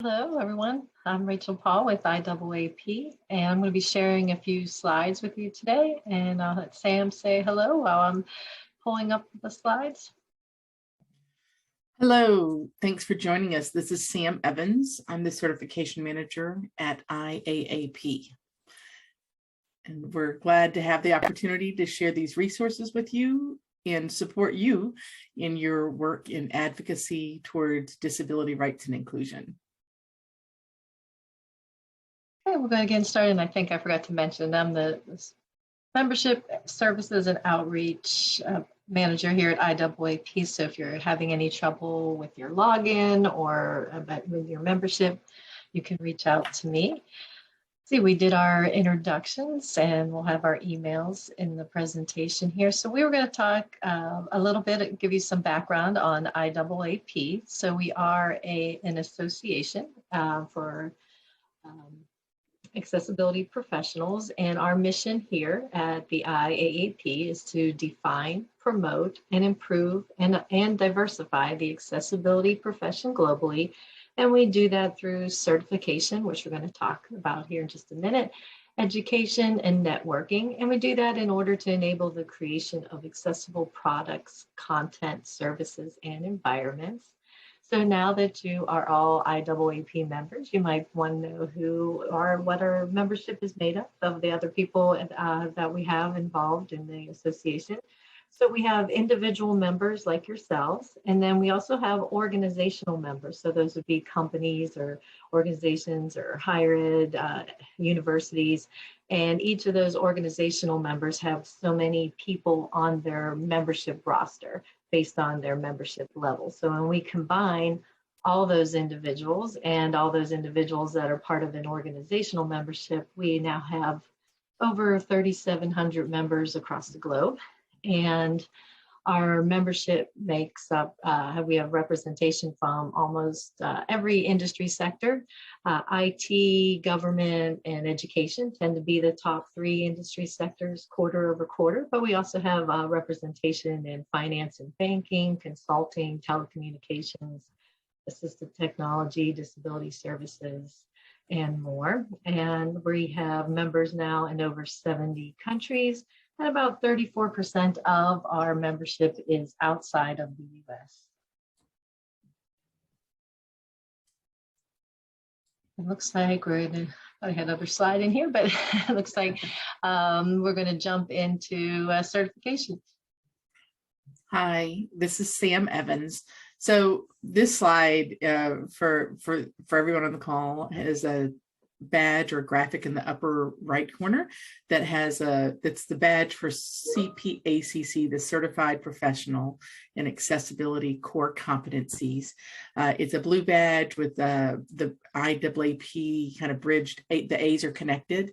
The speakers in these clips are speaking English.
Hello, everyone. I'm Rachel Paul with IAAP, and I'm going to be sharing a few slides with you today. And I'll let Sam say hello while I'm pulling up the slides. Hello, thanks for joining us. This is Sam Evans. I'm the certification manager at IAAP. And we're glad to have the opportunity to share these resources with you and support you in your work in advocacy towards disability rights and inclusion. Okay, we're going to get started. And I think I forgot to mention I'm the membership services and outreach manager here at IAAP. So if you're having any trouble with your login or with your membership, you can reach out to me. See, we did our introductions and we'll have our emails in the presentation here. So we were going to talk a little bit, give you some background on IAAP. So we are an association for accessibility professionals, and our mission here at the IAAP is to define, promote, and improve and diversify the accessibility profession globally. And we do that through certification, which we're going to talk about here in just a minute, education and networking. And we do that in order to enable the creation of accessible products, content, services, and environments. So now that you are all IAAP members, you might want to know what our membership is made up of the other people that we have involved in the association. So we have individual members like yourselves, and then we also have organizational members. So those would be companies or organizations or higher ed, universities. And each of those organizational members have so many people on their membership roster based on their membership level. So when we combine all those individuals and all those individuals that are part of an organizational membership, we now have over 3,700 members across the globe. And our membership makes up, we have representation from almost every industry sector. IT, government, and education tend to be the top three industry sectors quarter over quarter, but we also have representation in finance and banking, consulting, telecommunications, assistive technology, disability services, and more. And we have members now in over 70 countries. And about 34% of our membership is outside of the US. It looks like we're going to, I had another slide in here, but it looks like we're going to jump into certification. Hi, this is Sam Evans. So this slide for everyone on the call has a badge or graphic in the upper right corner that has that's the badge for CPACC, the Certified Professional in Accessibility Core Competencies. It's a blue badge with the IAAP kind of bridged, the A's are connected,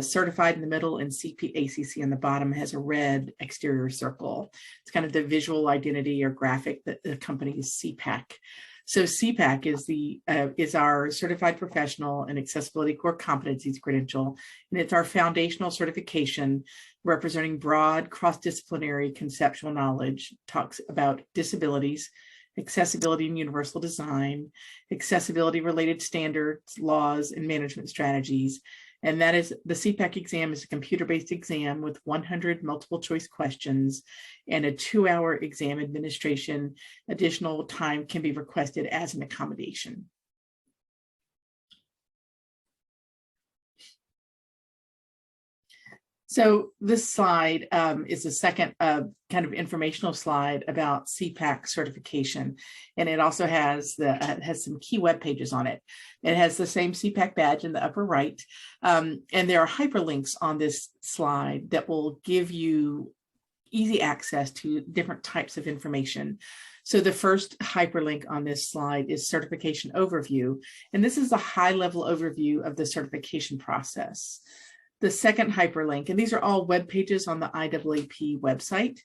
certified in the middle, and CPACC on the bottom has a red exterior circle. It's kind of the visual identity or graphic that accompanies CPAC. So CPAC is our Certified Professional in Accessibility Core Competencies credential, and it's our foundational certification representing broad cross-disciplinary conceptual knowledge, talks about disabilities, accessibility and universal design, accessibility-related standards, laws, and management strategies. And that is, the CPAC exam is a computer-based exam with 100 multiple choice questions and a 2-hour exam administration. Additional time can be requested as an accommodation. So this slide is the second kind of informational slide about CPAC certification, and it also has has some key web pages on it. It has the same CPAC badge in the upper right, and there are hyperlinks on this slide that will give you easy access to different types of information. So the first hyperlink on this slide is certification overview, and this is a high-level overview of the certification process. The second hyperlink, and these are all web pages on the IAAP website.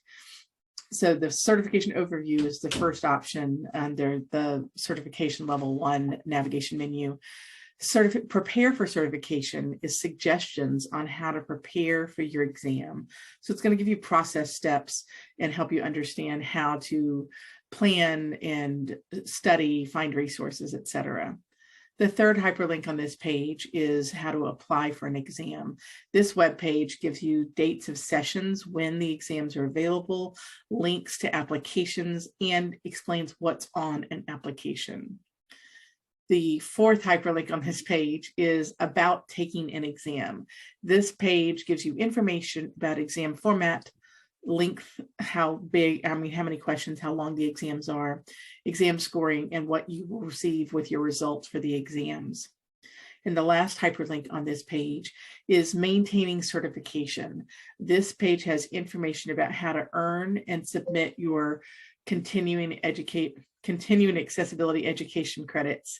So the certification overview is the first option under the certification level 1 navigation menu. Prepare for certification is suggestions on how to prepare for your exam. So it's going to give you process steps and help you understand how to plan and study, find resources, etc. The third hyperlink on this page is how to apply for an exam. This web page gives you dates of sessions, when the exams are available, links to applications, and explains what's on an application. The fourth hyperlink on this page is about taking an exam. This page gives you information about exam format, length, how big, how many questions, how long the exams are, exam scoring, and what you will receive with your results for the exams. And the last hyperlink on this page is maintaining certification. This page has information about how to earn and submit your continuing accessibility education credits,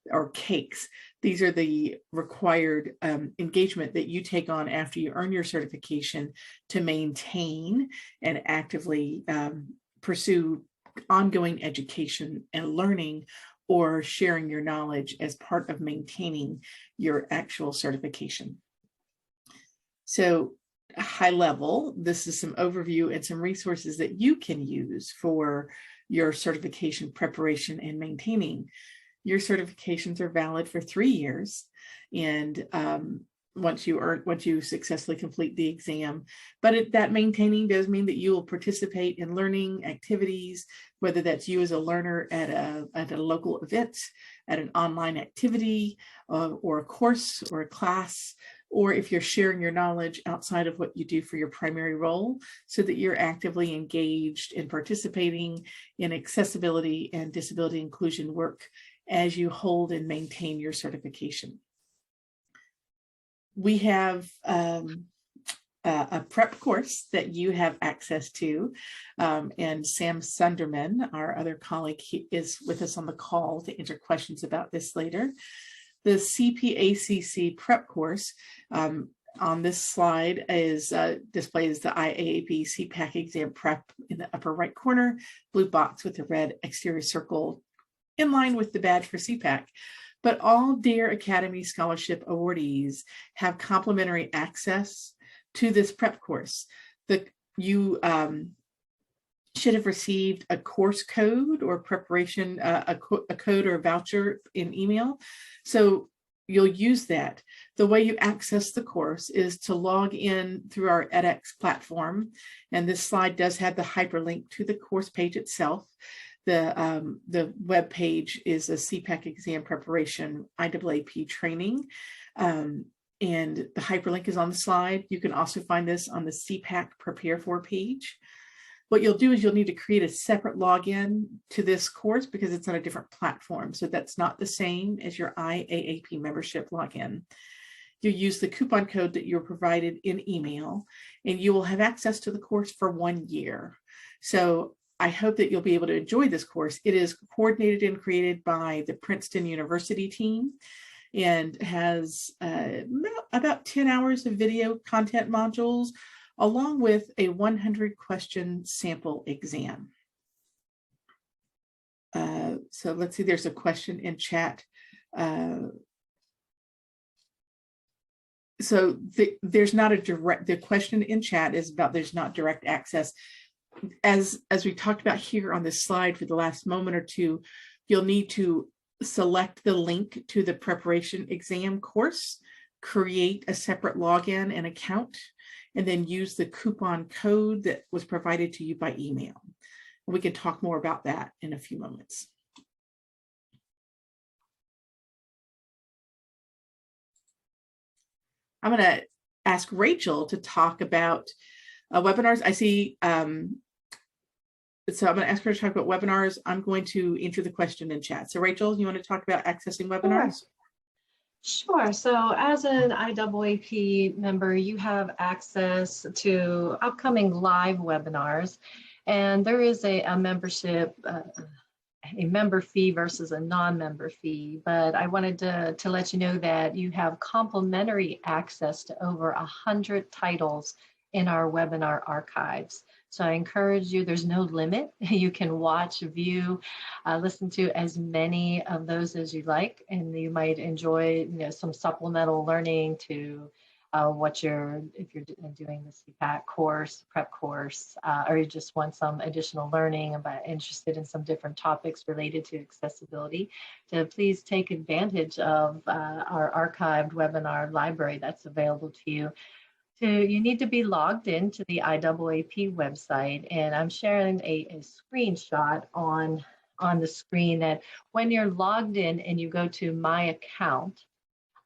or CAECs. These are the required engagement that you take on after you earn your certification to maintain and actively pursue ongoing education and learning, or sharing your knowledge as part of maintaining your actual certification. So high level, this is some overview and some resources that you can use for your certification preparation and maintaining. Your certifications are valid for 3 years, and once you successfully complete the exam. But that maintaining does mean that you will participate in learning activities, whether that's you as a learner at a local event, at an online activity, or a course or a class, or if you're sharing your knowledge outside of what you do for your primary role, so that you're actively engaged in participating in accessibility and disability inclusion work as you hold and maintain your certification. We have a prep course that you have access to, and Sam Sunderman, our other colleague, is with us on the call to answer questions about this later. The CPACC prep course on this slide displays the IAAP CPAC exam prep in the upper right corner, blue box with the red exterior circle in line with the badge for CPAC. But all Dare Academy Scholarship awardees have complimentary access to this prep course. You should have received a course code or preparation, a code or a voucher in email. So you'll use that. The way you access the course is to log in through our edX platform. And this slide does have the hyperlink to the course page itself. The web page is a CPAC exam preparation IAAP training. And the hyperlink is on the slide. You can also find this on the CPAC Prepare For page. What you'll do is you'll need to create a separate login to this course because it's on a different platform. So that's not the same as your IAAP membership login. You use the coupon code that you're provided in email, and you will have access to the course for 1 year. So I hope that you'll be able to enjoy this course. It is coordinated and created by the Princeton University team and has about 10 hours of video content modules, along with a 100-question sample exam. So let's see, there's a question in chat. So there's not a direct, the question in chat is about there's not direct access. As we talked about here on this slide for the last moment or two, you'll need to select the link to the preparation exam course, create a separate login and account, and then use the coupon code that was provided to you by email. We can talk more about that in a few moments. I'm going to ask Rachel to talk about webinars. I see, so I'm going to ask her to talk about webinars. I'm going to enter the question in chat. So Rachel, you want to talk about accessing webinars? Sure. So as an IAAP member, you have access to upcoming live webinars, and there is a membership, a member fee versus a non-member fee. But I wanted to let you know that you have complimentary access to over 100 titles in our webinar archives. So I encourage you, there's no limit. You can watch, view, listen to as many of those as you like, and you might enjoy some supplemental learning to if you're doing the CPAC course, prep course, or you just want some additional learning about interested in some different topics related to accessibility, to please take advantage of our archived webinar library that's available to you. You need to be logged into the IAAP website, and I'm sharing a screenshot on the screen that when you're logged in and you go to My Account,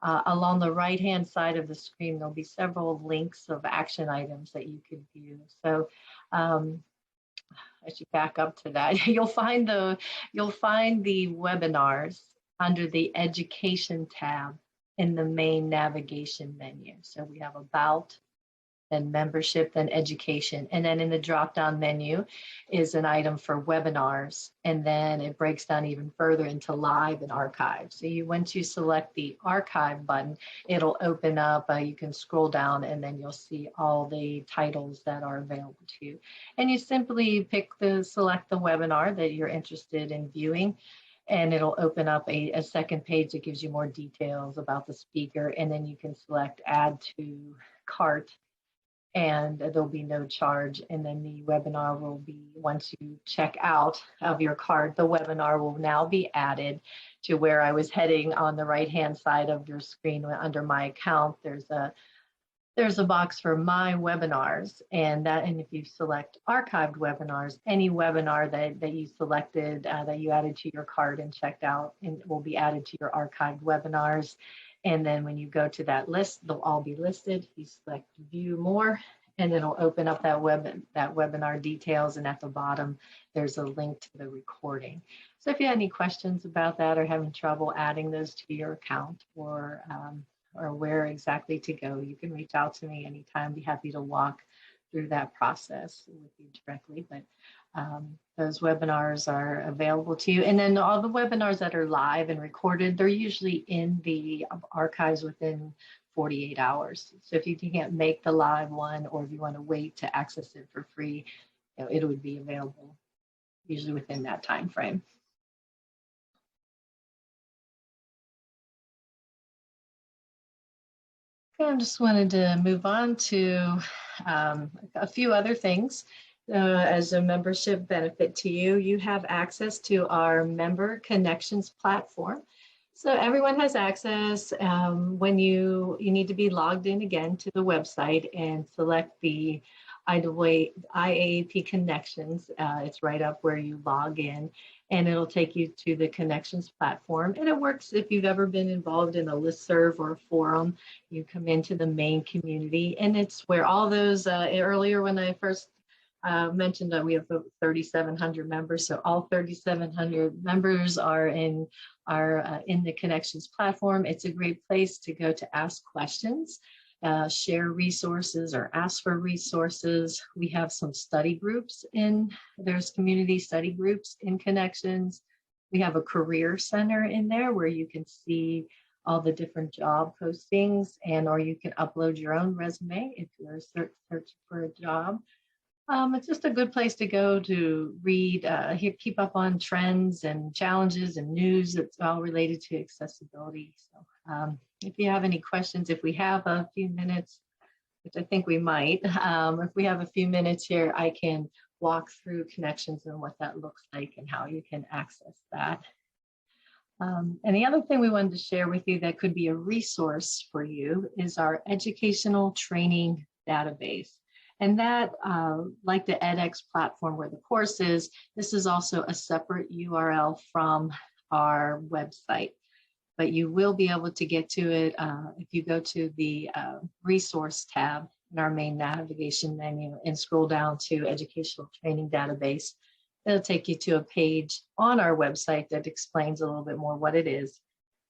along the right-hand side of the screen, there'll be several links of action items that you can view. So I should back up to that. You'll find the webinars under the Education tab in the main navigation menu. So we have About, then Membership, then Education. And then in the drop-down menu is an item for webinars. And then it breaks down even further into live and archive. So once you select the archive button, it'll open up, you can scroll down and then you'll see all the titles that are available to you. And you simply select the webinar that you're interested in viewing, and it'll open up a second page that gives you more details about the speaker. And then you can select Add to Cart, and there'll be no charge. And then the webinar will be, once you check out of your cart, the webinar will now be added to where I was heading on the right-hand side of your screen. Under My Account, there's a box for My Webinars, and if you select Archived Webinars, any webinar that you selected, that you added to your cart and checked out, and will be added to your archived webinars. And then when you go to that list, they'll all be listed. You select View More, and it'll open up that webinar details. And at the bottom, there's a link to the recording. So if you have any questions about that or having trouble adding those to your account, or where exactly to go, you can reach out to me anytime. I'd be happy to walk through that process with you directly. But those webinars are available to you. And then all the webinars that are live and recorded, they're usually in the archives within 48 hours. So if you can't make the live one, or if you want to wait to access it for free, it would be available usually within that time frame. I just wanted to move on to a few other things. As a membership benefit to you, you have access to our Member Connections platform. So everyone has access. When you need to be logged in again to the website and select the IAAP Connections. It's right up where you log in, and it'll take you to the Connections platform. And it works if you've ever been involved in a listserv or a forum. You come into the main community, and it's where all those, earlier when I first mentioned that we have 3,700 members, so all 3,700 members are in the Connections platform. It's a great place to go to ask questions, share resources, or ask for resources. We have some study groups there's community study groups in Connections. We have a career center in there where you can see all the different job postings, or you can upload your own resume if you're searching for a job. It's just a good place to go to read, keep up on trends and challenges and news that's all related to accessibility. So if you have any questions, if we have a few minutes, which I think we might, if we have a few minutes here, I can walk through Connections and what that looks like and how you can access that. And the other thing we wanted to share with you that could be a resource for you is our educational training database. And that, like the edX platform where the course is, this is also a separate URL from our website. But you will be able to get to it if you go to the resource tab in our main navigation menu and scroll down to Educational Training Database. It'll take you to a page on our website that explains a little bit more what it is.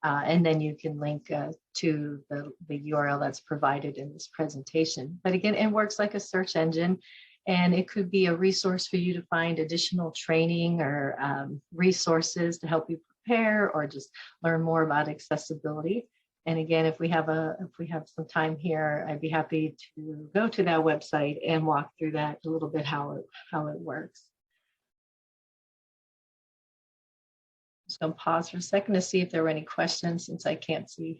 And then you can link to the URL that's provided in this presentation. But again, it works like a search engine, and it could be a resource for you to find additional training or resources to help you prepare or just learn more about accessibility. And again, if we have some time here, I'd be happy to go to that website and walk through that a little bit, how it works. Just gonna pause for a second to see if there were any questions, since I can't see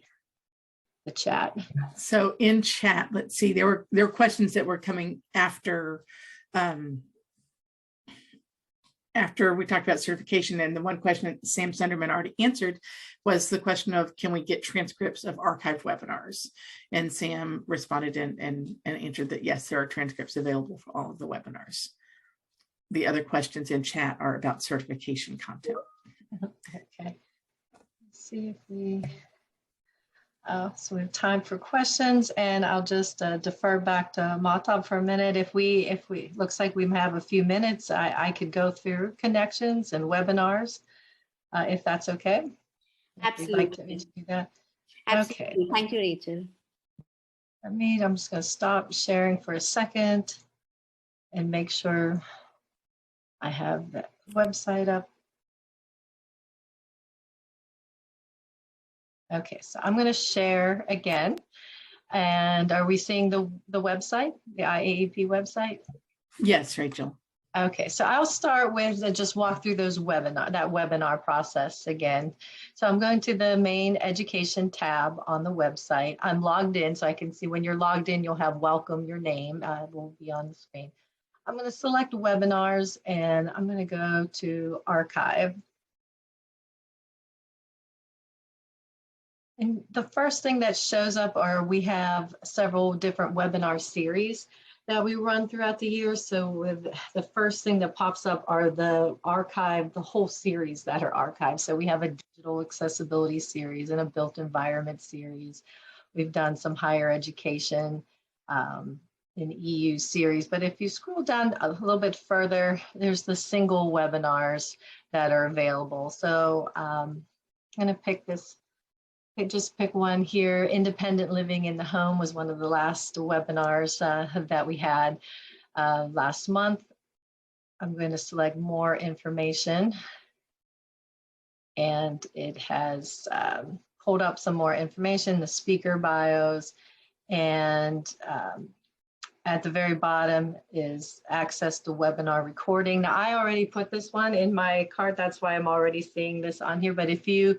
the chat. So in chat, let's see, there were questions that were coming after after we talked about certification, and the one question that Sam Sunderman already answered was the question of, can we get transcripts of archived webinars? And Sam responded and answered that yes, there are transcripts available for all of the webinars. The other questions in chat are about certification content. Okay, let's see if we, so we have time for questions, and I'll just defer back to Mahtab for a minute. If we looks like we have a few minutes, I could go through connections and webinars, if that's okay. Absolutely. Like to do that. Absolutely. Okay. Thank you, Rachel. I'm just going to stop sharing for a second and make sure I have the website up. Okay, so I'm going to share again. And are we seeing the website, the IAEP website? Yes, Rachel. Okay, so I'll start with just walk through that webinar process again. So I'm going to the main education tab on the website. I'm logged in, so I can see when you're logged in, you'll have welcome, your name will be on the screen. I'm going to select webinars, and I'm going to go to archive. And the first thing that shows up are we have several different webinar series that we run throughout the year. So with the first thing that pops up are the archive, the whole series that are archived. So we have a digital accessibility series and a built environment series. We've done some higher education in EU series, but if you scroll down a little bit further, there's the single webinars that are available. So I'm gonna pick this. Just pick one here. Independent Living in the Home was one of the last webinars that we had last month. I'm going to select more information, and it has pulled up some more information, the speaker bios, and at the very bottom is access to webinar recording. Now, I already put this one in my cart. That's why I'm already seeing this on here. But if you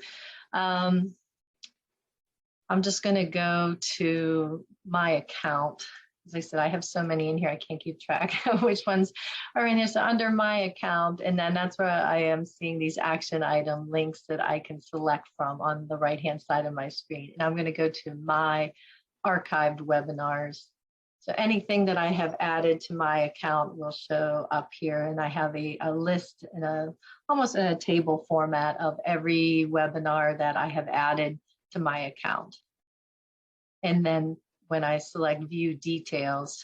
I'm just going to go to my account. As I said, I have so many in here, I can't keep track of which ones are in here. So under my account, and then that's where I am seeing these action item links that I can select from on the right-hand side of my screen. And I'm going to go to my archived webinars. So anything that I have added to my account will show up here. And I have a list in almost in a table format of every webinar that I have added to my account. And then when I select view details,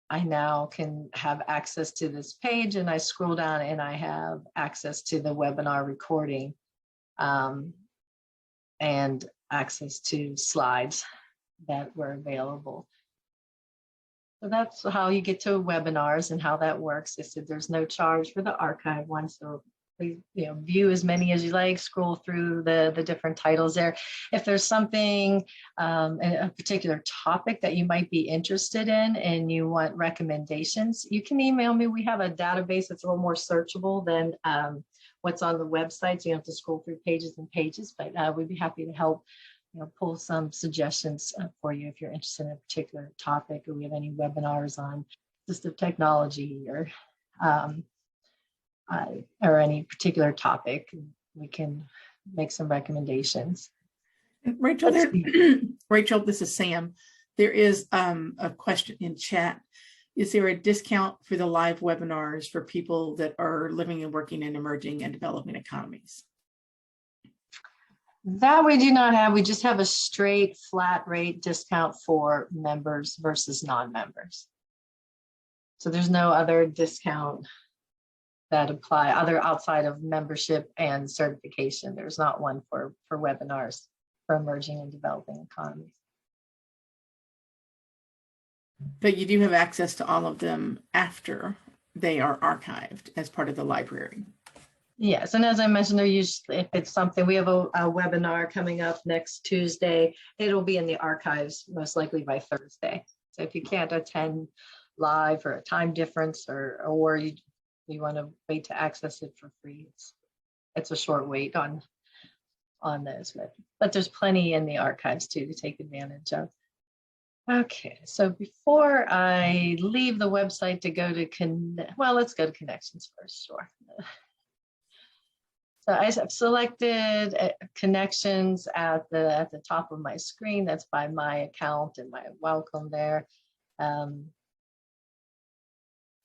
I now can have access to this page, and I scroll down and I have access to the webinar recording and access to slides that were available. So that's how you get to webinars and how that works. I said there's no charge for the archive one, so please, view as many as you like, scroll through the different titles there. If there's something, a particular topic that you might be interested in and you want recommendations, you can email me. We have a database that's a little more searchable than what's on the website, so you don't have to scroll through pages and pages, but we'd be happy to help pull some suggestions for you if you're interested in a particular topic, or we have any webinars on assistive technology or any particular topic. We can make some recommendations. Rachel, Rachel, this is Sam. There is a question in chat. Is there a discount for the live webinars for people that are living and working in emerging and developing economies? That we do not have. We just have a straight flat rate discount for members versus non-members. So there's no other discount that apply other outside of membership and certification. There's not one for webinars for emerging and developing economies. But you do have access to all of them after they are archived as part of the library. Yes, and as I mentioned, they're usually, if it's something, we have a webinar coming up next Tuesday. It'll be in the archives most likely by Thursday. So if you can't attend live or a time difference, or you want to wait to access it for free, it's a short wait on on those, but there's plenty in the archives too to take advantage of. Okay, so before I leave the website to go to well, let's go to connections first, sure. So I have selected connections at the top of my screen. That's by my account and my welcome there.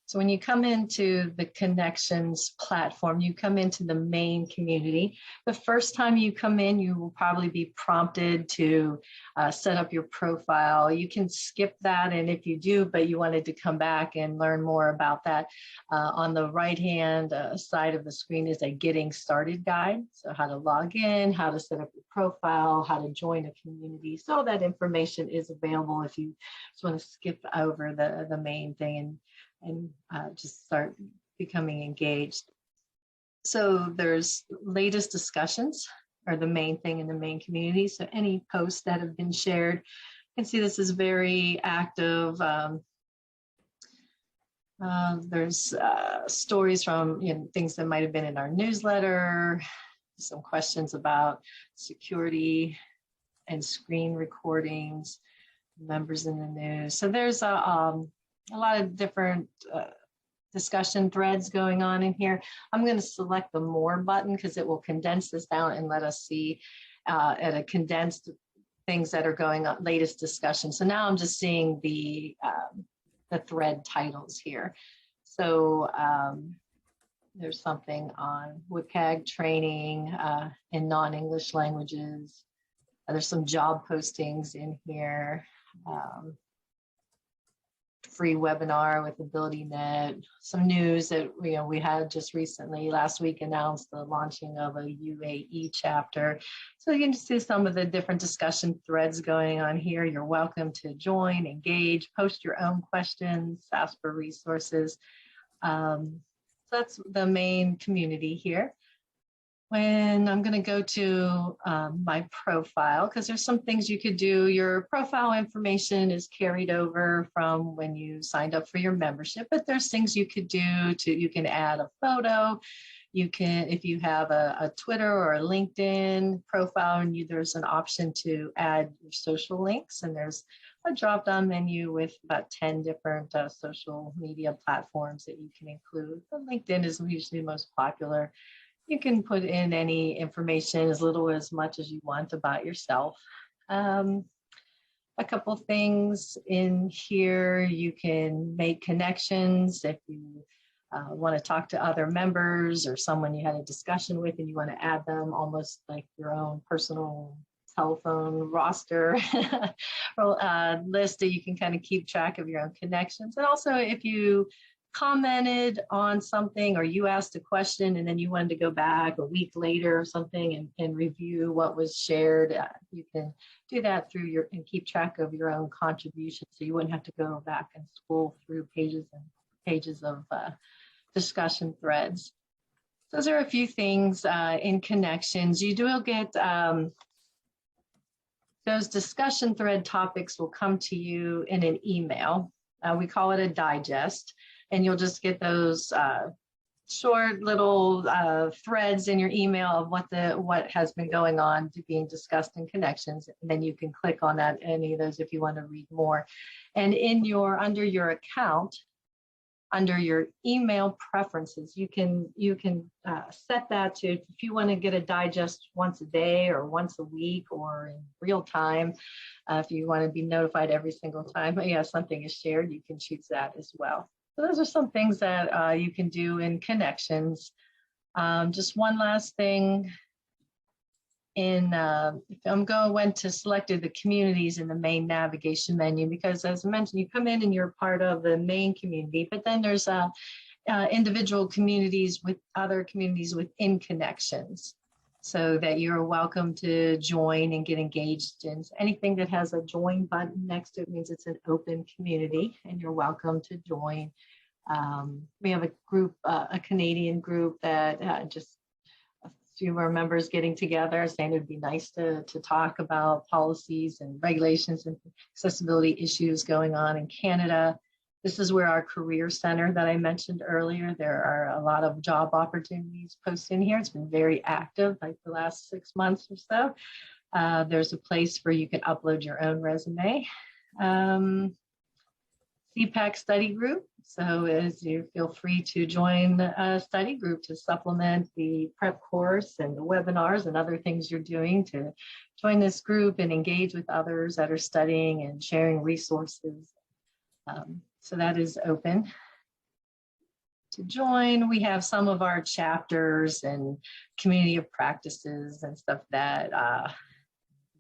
So when you come into the connections platform, you come into the main community. The first time you come in, you will probably be prompted to set up your profile. You can skip that, and if you do, but you wanted to come back and learn more about that, on the right-hand side of the screen is a getting started guide. So how to log in, how to set up your profile, how to join a community. So that information is available if you just want to skip over the main thing and just start becoming engaged. So there's latest discussions are the main thing in the main community. So any posts that have been shared, you can see this is very active. There's stories from things that might have been in our newsletter, some questions about security and screen recordings, members in the news. So there's a lot of different discussion threads going on in here. I'm going to select the more button because it will condense this down and let us see at a condensed things that are going on, latest discussion. So now I'm just seeing the thread titles here. So there's something on WCAG training in non-English languages. There's some job postings in here. Free webinar with AbilityNet, some news that we had just recently last week announced the launching of a UAE chapter. So you can see some of the different discussion threads going on here. You're welcome to join, engage, post your own questions, ask for resources. So that's the main community here. When I'm going to go to my profile, because there's some things you could do. Your profile information is carried over from when you signed up for your membership, but there's things you could do you can add a photo. You can, if you have a Twitter or a LinkedIn profile, and there's an option to add your social links, and there's a drop-down menu with about 10 different social media platforms that you can include. But LinkedIn is usually the most popular. You can put in any information, as little or as much as you want about yourself. A couple things in here, you can make connections if you want to talk to other members or someone you had a discussion with and you want to add them, almost like your own personal telephone roster list that you can kind of keep track of your own connections. And also if you commented on something or you asked a question and then you wanted to go back a week later or something and review what was shared, you can do that through and keep track of your own contributions, so you wouldn't have to go back and scroll through pages and pages of discussion threads. Those are a few things in connections. You will get those discussion thread topics will come to you in an email. We call it a digest. And you'll just get those short little threads in your email of what has been going on being discussed in connections. And then you can click on that, any of those, if you want to read more. And under your account, under your email preferences, you can set that to, if you want to get a digest once a day or once a week or in real time, if you want to be notified every single time something is shared, you can choose that as well. So those are some things that you can do in connections. Just one last thing. If I'm went to selected the communities in the main navigation menu, because as I mentioned, you come in and you're part of the main community, but then there's individual communities with other communities within connections, so that you're welcome to join and get engaged in. Anything that has a join button next to it means it's an open community and you're welcome to join. We have a group, a Canadian group that just a few of our members getting together saying it would be nice to talk about policies and regulations and accessibility issues going on in Canada. This is where our career center that I mentioned earlier, there are a lot of job opportunities posted in here. It's been very active like the last 6 months or so. There's a place where you can upload your own resume. CPAC study group. So as you feel free to join a study group to supplement the prep course and the webinars and other things you're doing, to join this group and engage with others that are studying and sharing resources. So that is open to join. We have some of our chapters and community of practices and stuff that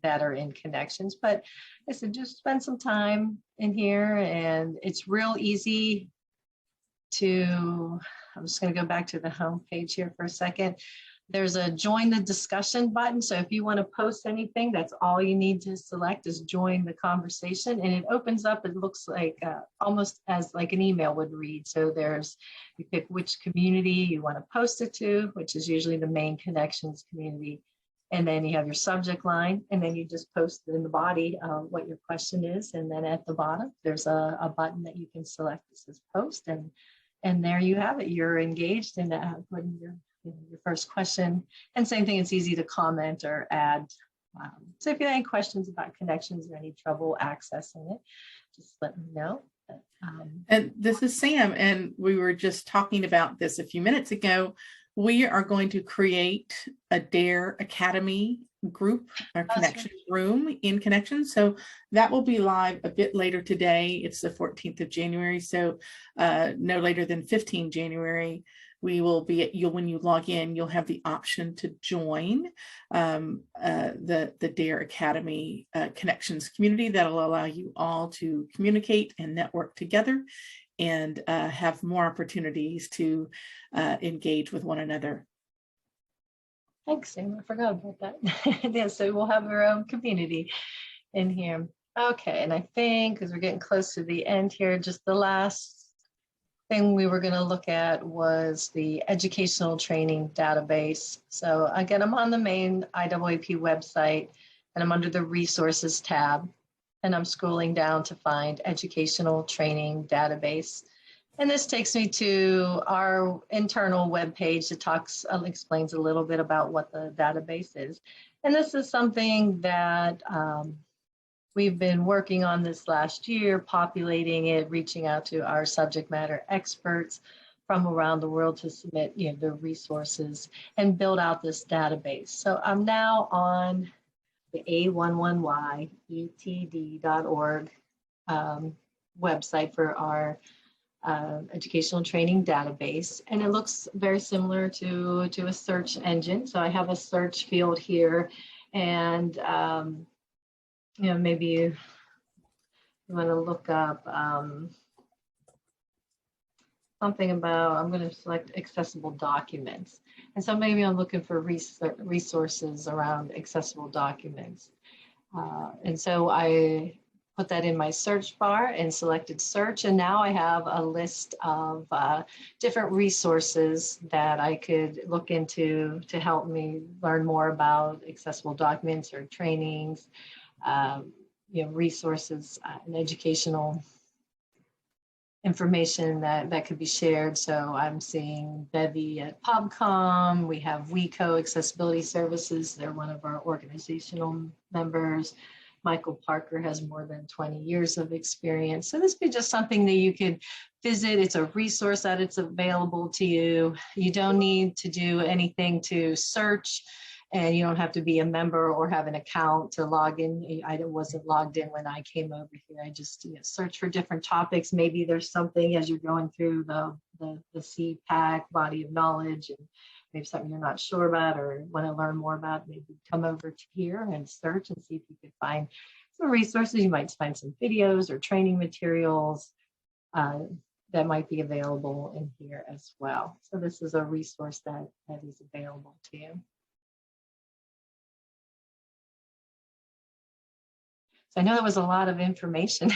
that are in Connections. But I said, just spend some time in here, and it's real easy to, I'm just going to go back to the home page here for a second. There's a join the discussion button. So if you want to post anything, that's all you need to select is join the conversation, and it opens up. It looks like almost as like an email would read. So there's, you pick which community you want to post it to, which is usually the main Connections community. And then you have your subject line, and then you just post in the body what your question is. And then at the bottom, there's a button that you can select. This is post, and there you have it. You're engaged in putting your first question. And same thing, it's easy to comment or add. So if you have any questions about Connections or any trouble accessing it, just let me know. And this is Sam, and we were just talking about this a few minutes ago. We are going to create a DARE Academy group or Connections room in Connections. So that will be live a bit later today. It's the 14th of January. So no later than 15 January, we will be at, when you log in, you'll have the option to join the DARE Academy Connections community. That'll allow you all to communicate and network together and have more opportunities to engage with one another. Thanks, Sam. I forgot about that. Yeah, so we'll have our own community in here. Okay, and I think, because we're getting close to the end here, just the last thing we were going to look at was the educational training database. So again, I'm on the main IAAP website, and I'm under the resources tab, and I'm scrolling down to find educational training database. And this takes me to our internal webpage that explains a little bit about what the database is. And this is something that we've been working on this last year, populating it, reaching out to our subject matter experts from around the world to submit the resources and build out this database. So I'm now on the a11yetd.org website for our educational training database, and it looks very similar to a search engine. So I have a search field here, and maybe you want to look up something about, I'm going to select accessible documents. And so maybe I'm looking for resources around accessible documents. And so I put that in my search bar and selected search. And now I have a list of different resources that I could look into to help me learn more about accessible documents or trainings, resources and educational information that could be shared. So I'm seeing Bevy at PubCom. We have WeCo Accessibility Services. They're one of our organizational members. Michael Parker has more than 20 years of experience. So this would be just something that you could visit. It's a resource that it's available to you. You don't need to do anything to search, and you don't have to be a member or have an account to log in. I wasn't logged in when I came over here. I just search for different topics. Maybe there's something as you're going through the CPAC body of knowledge, and maybe something you're not sure about or want to learn more about, maybe come over to here and search and see if you could find some resources. You might find some videos or training materials that might be available in here as well. So this is a resource that is available to you. I know that was a lot of information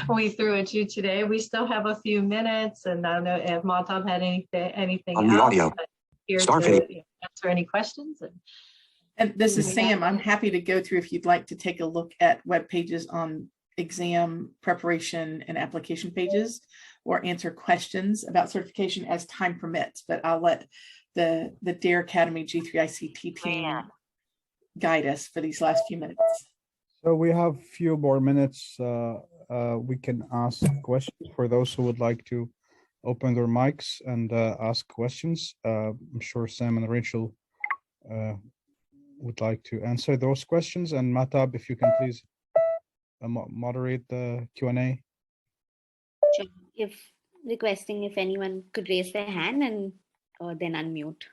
we threw at you today. We still have a few minutes, and I don't know if Mahtab had anything On the else. audio. Here Start to video. answer any questions. And this is Sam. I'm happy to go through if you'd like to take a look at web pages on exam preparation and application pages or answer questions about certification as time permits, but I'll let the Dare Academy G3ICT team guide us for these last few minutes. So we have few more minutes. We can ask questions for those who would like to open their mics and ask questions. I'm sure Sam and Rachel would like to answer those questions. And Mahtab, if you can please moderate the Q&A. Sure. If requesting if anyone could raise their hand and then unmute.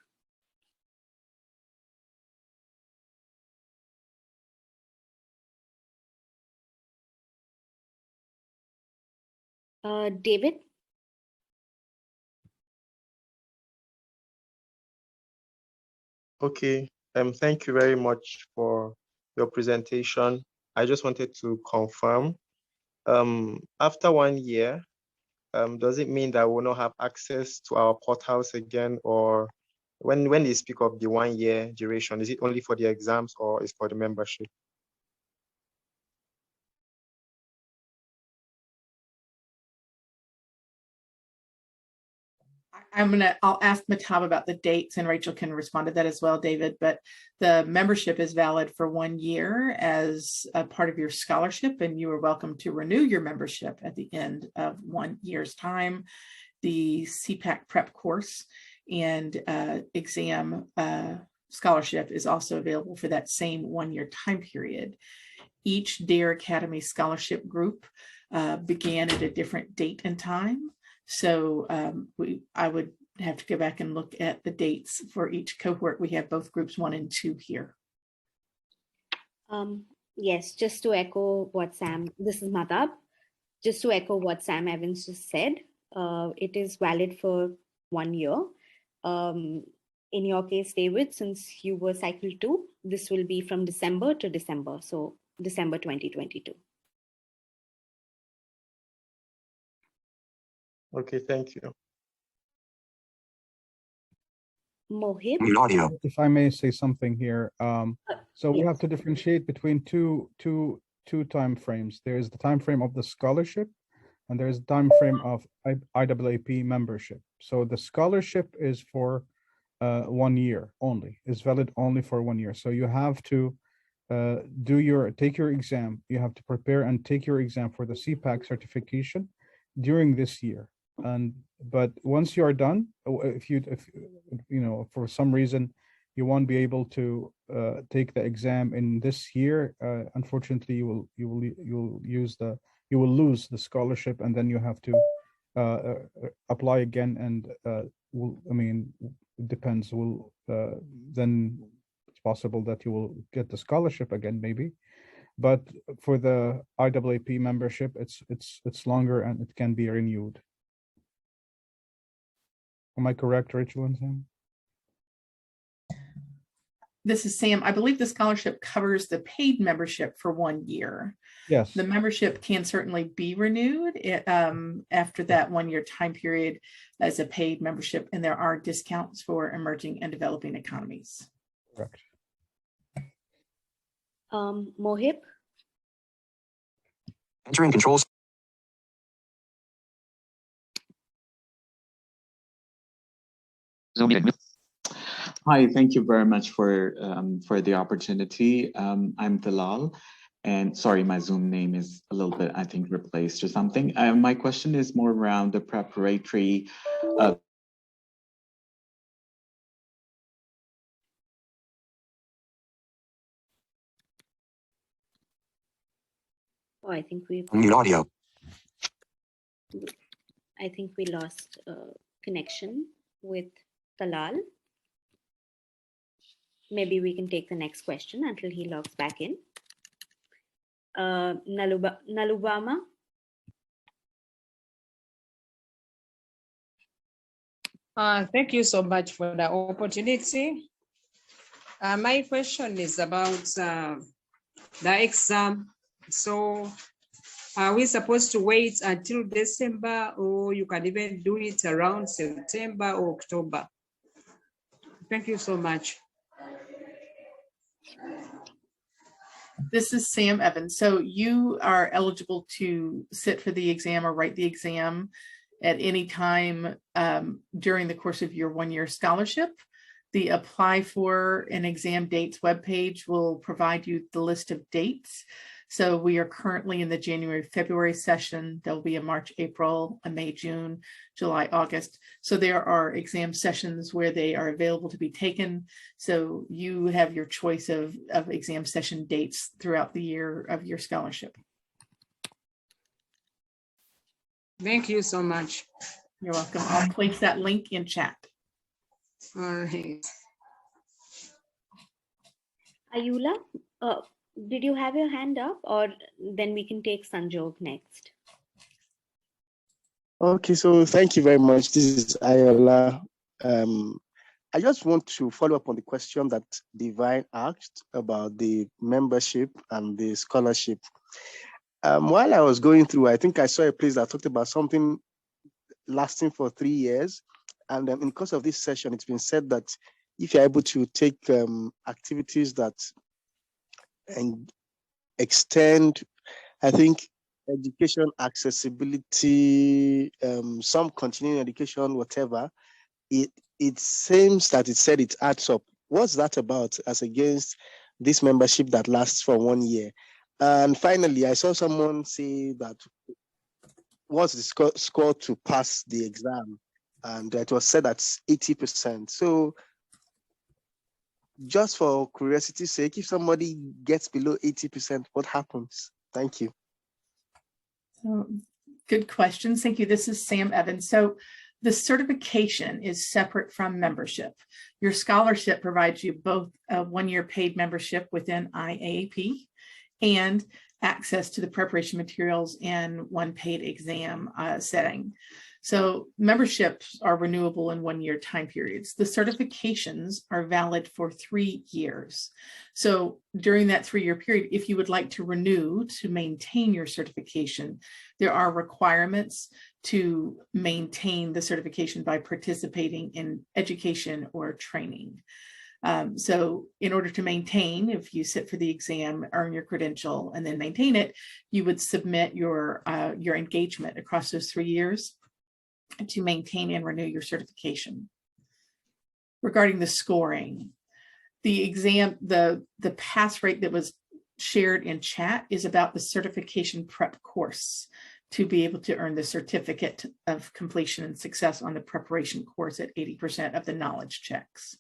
David? Okay, thank you very much for your presentation. I just wanted to confirm, after 1 year, does it mean that we'll not have access to our portals again? Or when they speak of the 1 year duration, is it only for the exams or is for the membership? I'll ask Mahtab about the dates and Rachel can respond to that as well, David, but the membership is valid for 1 year as a part of your scholarship, and you are welcome to renew your membership at the end of 1 year's time. The CPAC prep course and exam scholarship is also available for that same 1 year time period. Each Dare Academy scholarship group began at a different date and time. So I would have to go back and look at the dates for each cohort. We have both groups 1 and 2 here. Yes, just to echo what this is Mahtab. Just to echo what Sam Evans just said, it is valid for 1 year. In your case, David, since you were cycle 2, this will be from December to December. So December 2022. Okay, thank you. Mohib? If I may say something here. So we yes. have to differentiate between two time frames. There is the time frame of the scholarship and there is the time frame of IAAP membership. So the scholarship is for 1 year only. It's valid only for 1 year. So you have to take your exam. You have to prepare and take your exam for the CPAC certification during this year. But once you are done, if you know, for some reason you won't be able to take the exam in this year, unfortunately you will lose the scholarship, and then you have to apply again. And it depends. Then it's possible that you will get the scholarship again, maybe. But for the IAAP membership, it's longer and it can be renewed. Am I correct, Rachel and Sam? This is Sam. I believe the scholarship covers the paid membership for 1 year. Yes. The membership can certainly be renewed after that 1 year time period as a paid membership, and there are discounts for emerging and developing economies. Correct. Mohib? Entering controls. Hi, thank you very much for the opportunity. I'm Dalal, and sorry, my Zoom name is a little bit, I think, replaced or something. My question is more around the preparatory. Oh, I think we Mute audio. lost connection with Talal. Maybe we can take the next question until he logs back in. Nalubama? Thank you so much for the opportunity. My question is about the exam. So are we supposed to wait until December, or you can even do it around September or October? Thank you so much. This is Sam Evans. So you are eligible to sit for the exam or write the exam at any time during the course of your one-year scholarship. The apply for an exam dates webpage will provide you the list of dates. So we are currently in the January, February session. There'll be a March, April, a May, June, July, August. So there are exam sessions where they are available to be taken. So you have your choice of exam session dates throughout the year of your scholarship. Thank you so much. You're welcome. I'll place that link in chat. All right. Ayula, did you have your hand up, or then we can take Sanjog next? Okay, so thank you very much. This is Ayola. I just want to follow up on the question that Divine asked about the membership and the scholarship. While I was going through, I think I saw a place that talked about something lasting for 3 years. And in the course of this session, it's been said that if you're able to take activities that and extend, I think, education accessibility, some continuing education, whatever, it seems that it said it adds up. What's that about as against this membership that lasts for 1 year? And finally, I saw someone say that what's the score to pass the exam? And it was said that's 80%. So just for curiosity's sake, if somebody gets below 80%, what happens? Thank you. Good questions. Thank you. This is Sam Evans. So the certification is separate from membership. Your scholarship provides you both a 1-year paid membership within IAAP and access to the preparation materials in one paid exam setting. So memberships are renewable in 1-year time periods. The certifications are valid for 3 years. So during that 3-year period, if you would like to renew to maintain your certification, there are requirements to maintain the certification by participating in education or training. So in order to maintain, if you sit for the exam, earn your credential, and then maintain it, you would submit your engagement across those 3 years to maintain and renew your certification. Regarding the scoring, the exam, the pass rate that was shared in chat is about the certification prep course to be able to earn the certificate of completion and success on the preparation course at 80% of the knowledge checks.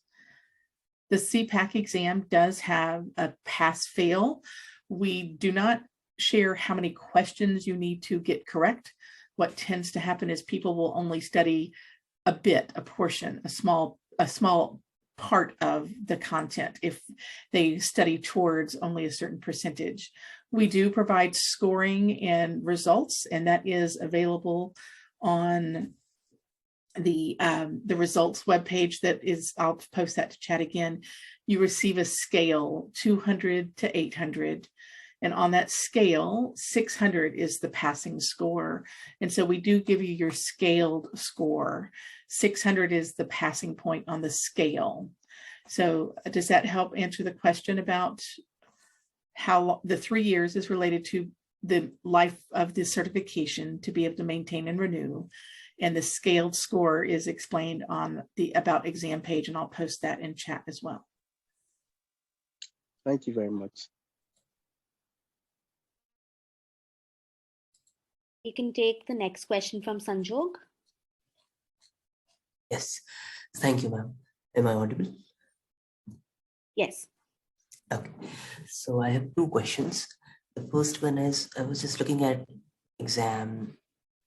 The CPAC exam does have a pass-fail. We do not share how many questions you need to get correct. What tends to happen is people will only study a bit, a portion, a small part of the content if they study towards only a certain percentage. We do provide scoring and results, and that is available on the results webpage. That is, I'll post that to chat again. You receive a scale 200 to 800. And on that scale, 600 is the passing score. And so we do give you your scaled score. 600 is the passing point on the scale. So does that help answer the question about how the 3 years is related to the life of the certification to be able to maintain and renew? And the scaled score is explained on the About Exam page, and I'll post that in chat as well. Thank you very much. You can take the next question from Sanjog. Yes, thank you, ma'am. Am I audible? Yes. Okay, so I have 2 questions. The first one is, I was just looking at exam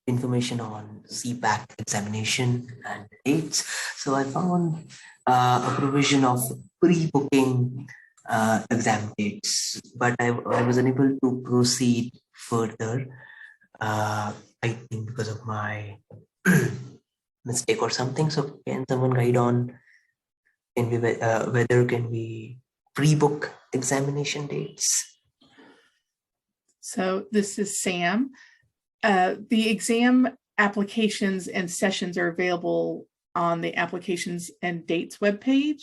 information on CPAC examination and dates. So I found a provision of pre-booking exam dates, but I was unable to proceed further. I think because of my mistake or something. So can someone guide on whether can we pre-book examination dates? So this is Sam. The exam applications and sessions are available on the applications and dates webpage.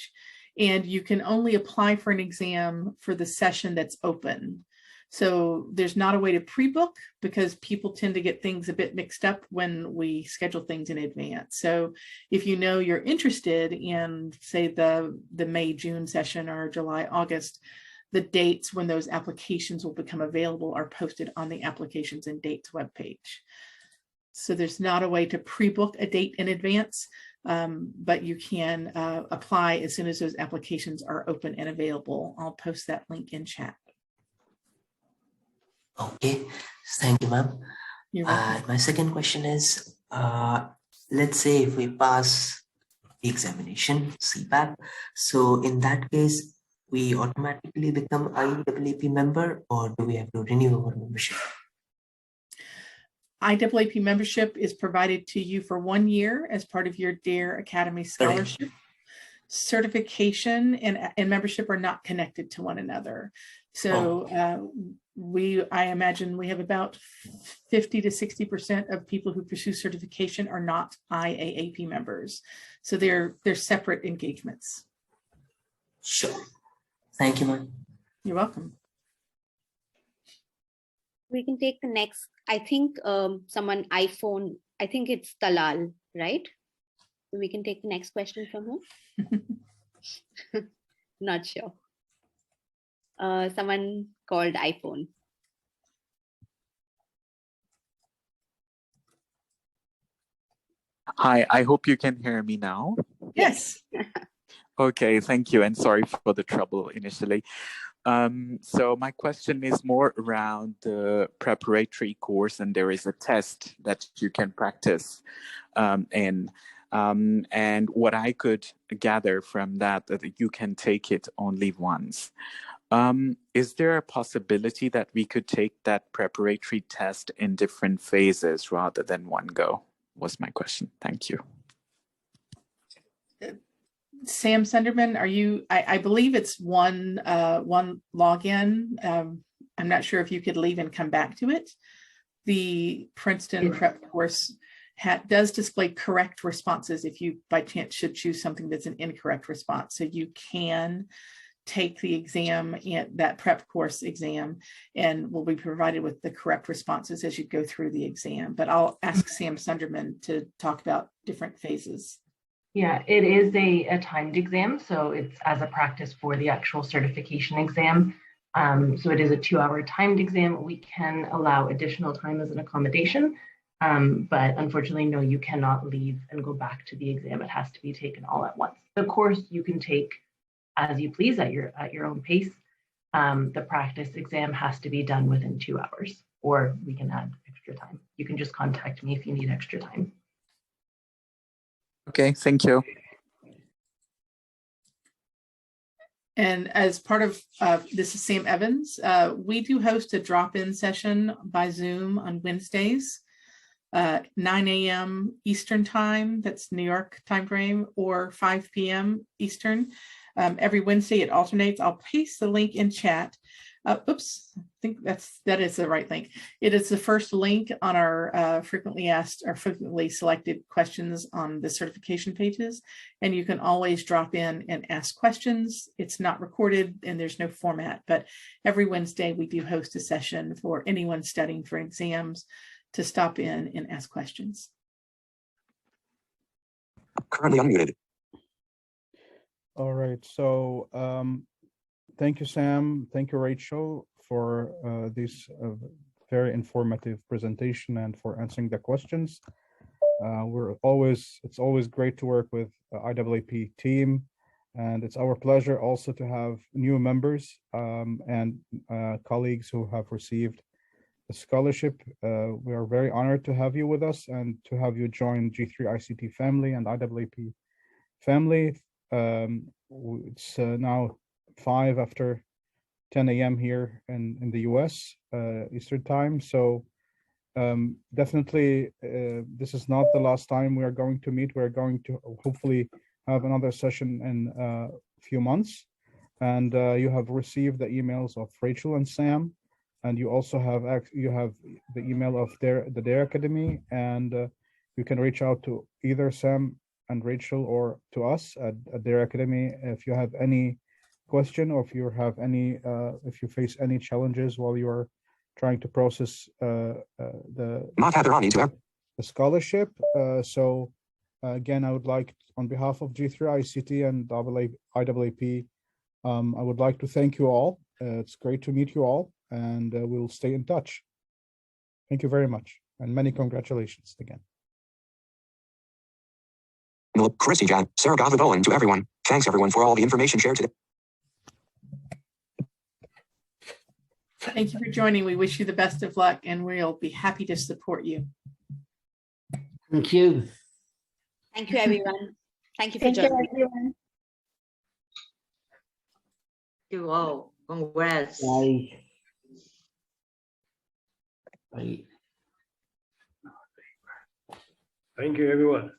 and you can only apply for an exam for the session that's open. So there's not a way to pre-book because people tend to get things a bit mixed up when we schedule things in advance. So if you know you're interested in, say, the May, June session or July, August, the dates when those applications will become available are posted on the applications and dates webpage. So there's not a way to pre-book a date in advance, but you can apply as soon as those applications are open and available. I'll post that link in chat. Okay, thank you, ma'am. You're welcome. And my second question is, let's say if we pass the examination, CPAP, so in that case, we automatically become IAAP member, or do we have to renew our membership? IAAP membership is provided to you for 1 year as part of your DARE Academy scholarship. Certification and membership are not connected to one another. So I imagine we have about 50 to 60% of people who pursue certification are not IAAP members. So they're separate engagements. Sure. Thank you, ma'am. You're welcome. We can take the next, I think someone iPhone, I think it's Talal, right? We can take the next question from him. Not sure. Someone called iPhone. Hi, I hope you can hear me now. Yes. Okay, thank you, and sorry for the trouble initially. So my question is more around the preparatory course, and there is a test that you can practice in. And what I could gather from that you can take it only once. Is there a possibility that we could take that preparatory test in different phases rather than one go? Was my question. Thank you. Sam Sunderman, are you, I believe it's one login. I'm not sure if you could leave and come back to it. The Princeton prep course does display correct responses if you by chance should choose something that's an incorrect response. So you can take the exam, that prep course exam, and will be provided with the correct responses as you go through the exam. But I'll ask Sam Sunderman to talk about different phases. Yeah, it is a timed exam, so it's as a practice for the actual certification exam. So it is a 2-hour timed exam. We can allow additional time as an accommodation, but unfortunately, no, you cannot leave and go back to the exam. It has to be taken all at once. The course you can take as you please at your own pace. The practice exam has to be done within 2 hours, or we can add extra time. You can just contact me if you need extra time. Okay, thank you. And as part of, this is Sam Evans, we do host a drop-in session by Zoom on Wednesdays, 9 a.m. Eastern time, that's New York time frame, or 5 p.m. Eastern. Every Wednesday it alternates. I'll paste the link in chat. Oops, I think that is the right link. It is the first link on our frequently asked or frequently selected questions on the certification pages. And you can always drop in and ask questions. It's not recorded and there's no format, but every Wednesday we do host a session for anyone studying for exams to stop in and ask questions. Currently unmuted. All right, so thank you, Sam. Thank you, Rachel, for this very informative presentation and for answering the questions. It's always great to work with the IAAP team, and it's our pleasure also to have new members and colleagues who have received the scholarship. We are very honored to have you with us and to have you join G3 ICT family and IAAP family. It's now 5 after 10 a.m. here in the US Eastern time. So definitely this is not the last time we are going to meet. We're going to hopefully have another session in a few months. And you have received the emails of Rachel and Sam, and you also have the email of the DARE Academy, and you can reach out to either Sam and Rachel or to us at Dare Academy if you have any question or if you have any if you face any challenges while you are trying to process the scholarship. So again, I would like, on behalf of G3 ICT and IAAP, I would like to thank you all. It's great to meet you all, and we'll stay in touch. Thank you very much, and many congratulations again. Chrissy Jan, Sarah Gavin to everyone. Thanks everyone for all the information shared today. Thank you for joining. We wish you the best of luck, and we'll be happy to support you. Thank you. Thank you, everyone. Thank you for Thank you, joining. everyone. You all. Congrats. Bye. Bye. Thank you, everyone.